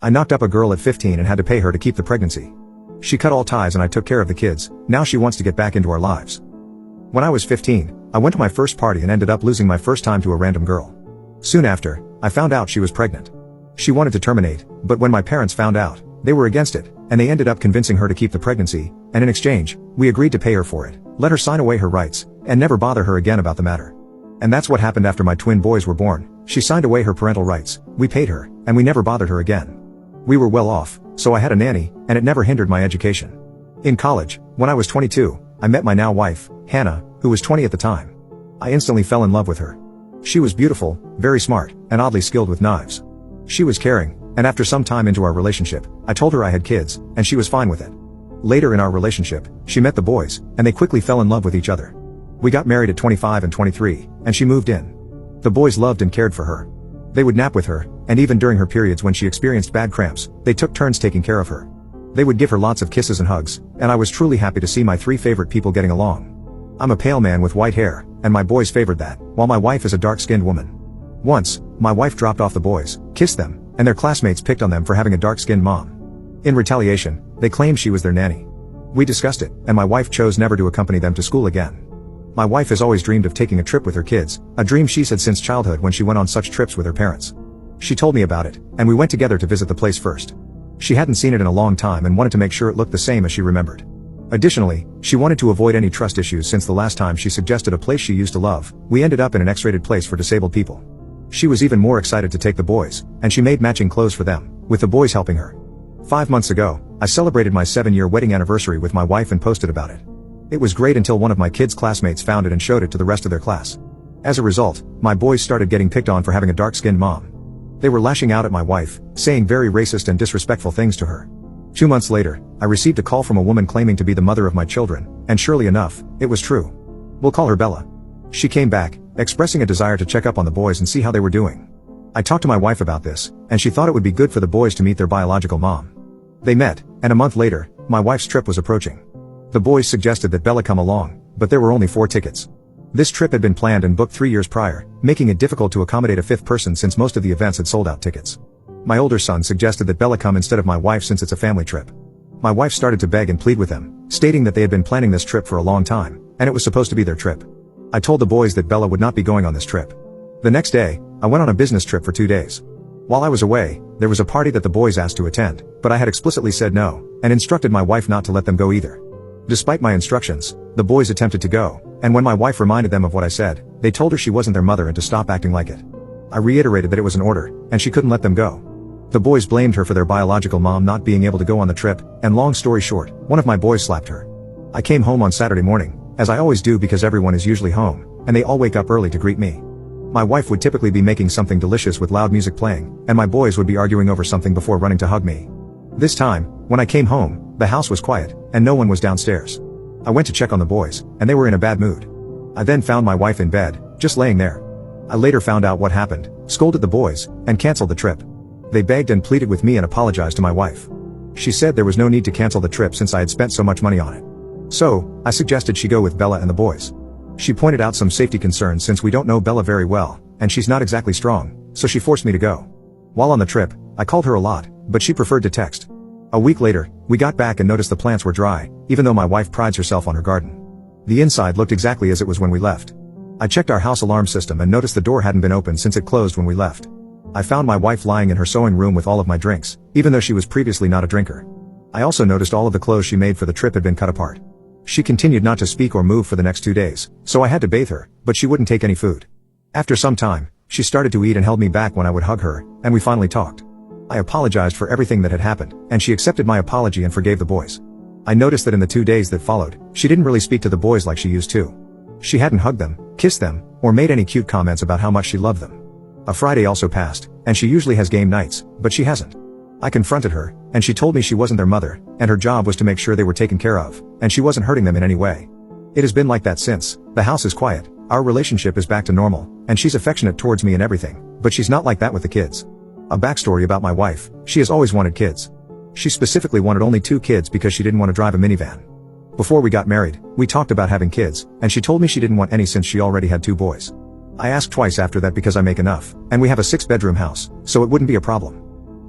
I knocked up a girl at 15 and had to pay her to keep the pregnancy. She cut all ties and I took care of the kids. Now she wants to get back into our lives. When I was 15, I went to my first party and ended up losing my first time to a random girl. Soon after, I found out she was pregnant. She wanted to terminate, but when my parents found out, they were against it, and they ended up convincing her to keep the pregnancy, and in exchange, we agreed to pay her for it, let her sign away her rights, and never bother her again about the matter. And that's what happened after my twin boys were born. She signed away her parental rights, we paid her, and we never bothered her again. We were well off, so I had a nanny, and it never hindered my education. In college, when I was 22, I met my now wife, Hannah, who was 20 at the time. I instantly fell in love with her. She was beautiful, very smart, and oddly skilled with knives. She was caring, and after some time into our relationship, I told her I had kids, and she was fine with it. Later in our relationship, she met the boys, and they quickly fell in love with each other. We got married at 25 and 23, and she moved in. The boys loved and cared for her. They would nap with her, and even during her periods when she experienced bad cramps, they took turns taking care of her. They would give her lots of kisses and hugs, and I was truly happy to see my three favorite people getting along. I'm a pale man with white hair, and my boys favored that, while my wife is a dark-skinned woman. Once, my wife dropped off the boys, kissed them, and their classmates picked on them for having a dark-skinned mom. In retaliation, they claimed she was their nanny. We discussed it, and my wife chose never to accompany them to school again. My wife has always dreamed of taking a trip with her kids, a dream she's had since childhood when she went on such trips with her parents. She told me about it, and we went together to visit the place first. She hadn't seen it in a long time and wanted to make sure it looked the same as she remembered. Additionally, she wanted to avoid any trust issues since the last time she suggested a place she used to love, we ended up in an X-rated place for disabled people. She was even more excited to take the boys, and she made matching clothes for them, with the boys helping her. 5 months ago, I celebrated my 7-year wedding anniversary with my wife and posted about it. It was great until one of my kids' classmates found it and showed it to the rest of their class. As a result, my boys started getting picked on for having a dark-skinned mom. They were lashing out at my wife, saying very racist and disrespectful things to her. 2 months later, I received a call from a woman claiming to be the mother of my children, and surely enough, it was true. We'll call her Bella. She came back, expressing a desire to check up on the boys and see how they were doing. I talked to my wife about this, and she thought it would be good for the boys to meet their biological mom. They met, and a month later, my wife's trip was approaching. The boys suggested that Bella come along, but there were only 4 tickets. This trip had been planned and booked 3 years prior, making it difficult to accommodate a 5th person since most of the events had sold out tickets. My older son suggested that Bella come instead of my wife since it's a family trip. My wife started to beg and plead with them, stating that they had been planning this trip for a long time, and it was supposed to be their trip. I told the boys that Bella would not be going on this trip. The next day, I went on a business trip for 2 days. While I was away, there was a party that the boys asked to attend, but I had explicitly said no, and instructed my wife not to let them go either. Despite my instructions, the boys attempted to go, and when my wife reminded them of what I said, they told her she wasn't their mother and to stop acting like it. I reiterated that it was an order, and she couldn't let them go. The boys blamed her for their biological mom not being able to go on the trip, and long story short, one of my boys slapped her. I came home on Saturday morning, as I always do because everyone is usually home, and they all wake up early to greet me. My wife would typically be making something delicious with loud music playing, and my boys would be arguing over something before running to hug me. This time, when I came home, the house was quiet, and no one was downstairs. I went to check on the boys, and they were in a bad mood. I then found my wife in bed, just laying there. I later found out what happened, scolded the boys, and canceled the trip. They begged and pleaded with me and apologized to my wife. She said there was no need to cancel the trip since I had spent so much money on it. So, I suggested she go with Bella and the boys. She pointed out some safety concerns since we don't know Bella very well, and she's not exactly strong, so she forced me to go. While on the trip, I called her a lot, but she preferred to text. A week later, we got back and noticed the plants were dry, even though my wife prides herself on her garden. The inside looked exactly as it was when we left. I checked our house alarm system and noticed the door hadn't been opened since it closed when we left. I found my wife lying in her sewing room with all of my drinks, even though she was previously not a drinker. I also noticed all of the clothes she made for the trip had been cut apart. She continued not to speak or move for the next 2 days, so I had to bathe her, but she wouldn't take any food. After some time, she started to eat and held me back when I would hug her, and we finally talked. I apologized for everything that had happened, and she accepted my apology and forgave the boys. I noticed that in the 2 days that followed, she didn't really speak to the boys like she used to. She hadn't hugged them, kissed them, or made any cute comments about how much she loved them. A Friday also passed, and she usually has game nights, but she hasn't. I confronted her, and she told me she wasn't their mother, and her job was to make sure they were taken care of, and she wasn't hurting them in any way. It has been like that since. The house is quiet, our relationship is back to normal, and she's affectionate towards me and everything, but she's not like that with the kids. A backstory about my wife: she has always wanted kids. She specifically wanted only 2 kids because she didn't want to drive a minivan. Before we got married, we talked about having kids, and she told me she didn't want any since she already had 2 boys. I asked twice after that because I make enough, and we have a 6-bedroom house, so it wouldn't be a problem.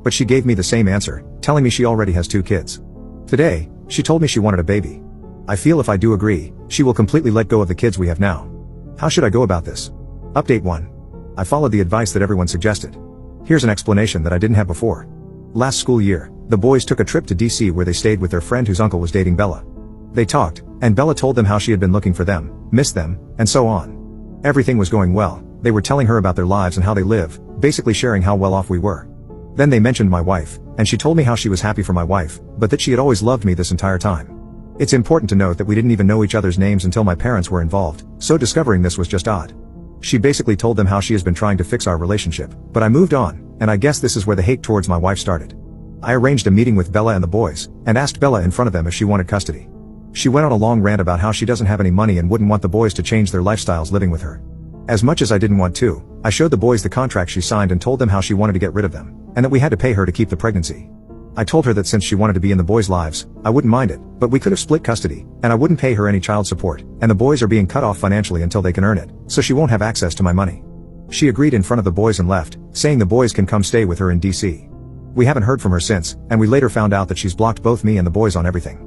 but she gave me the same answer, telling me she already has 2 kids. Today, she told me she wanted a baby. I feel if I do agree, she will completely let go of the kids we have now. How should I go about this? Update 1. I followed the advice that everyone suggested. Here's an explanation that I didn't have before. Last school year, the boys took a trip to DC where they stayed with their friend whose uncle was dating Bella. They talked, and Bella told them how she had been looking for them, missed them, and so on. Everything was going well. They were telling her about their lives and how they live, basically sharing how well off we were. Then they mentioned my wife, and she told me how she was happy for my wife, but that she had always loved me this entire time. It's important to note that we didn't even know each other's names until my parents were involved, so discovering this was just odd. She basically told them how she has been trying to fix our relationship, but I moved on, and I guess this is where the hate towards my wife started. I arranged a meeting with Bella and the boys, and asked Bella in front of them if she wanted custody. She went on a long rant about how she doesn't have any money and wouldn't want the boys to change their lifestyles living with her. As much as I didn't want to, I showed the boys the contract she signed and told them how she wanted to get rid of them, and that we had to pay her to keep the pregnancy. I told her that since she wanted to be in the boys' lives, I wouldn't mind it, but we could have split custody, and I wouldn't pay her any child support, and the boys are being cut off financially until they can earn it, so she won't have access to my money. She agreed in front of the boys and left, saying the boys can come stay with her in DC. We haven't heard from her since, and we later found out that she's blocked both me and the boys on everything.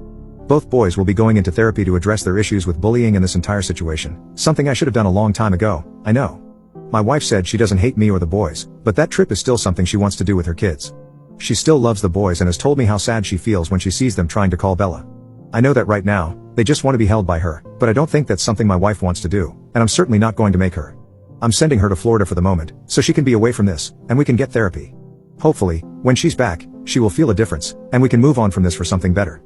Both boys will be going into therapy to address their issues with bullying and this entire situation, something I should have done a long time ago, I know. My wife said she doesn't hate me or the boys, but that trip is still something she wants to do with her kids. She still loves the boys and has told me how sad she feels when she sees them trying to call Bella. I know that right now, they just want to be held by her, but I don't think that's something my wife wants to do, and I'm certainly not going to make her. I'm sending her to Florida for the moment, so she can be away from this, and we can get therapy. Hopefully, when she's back, she will feel a difference, and we can move on from this for something better.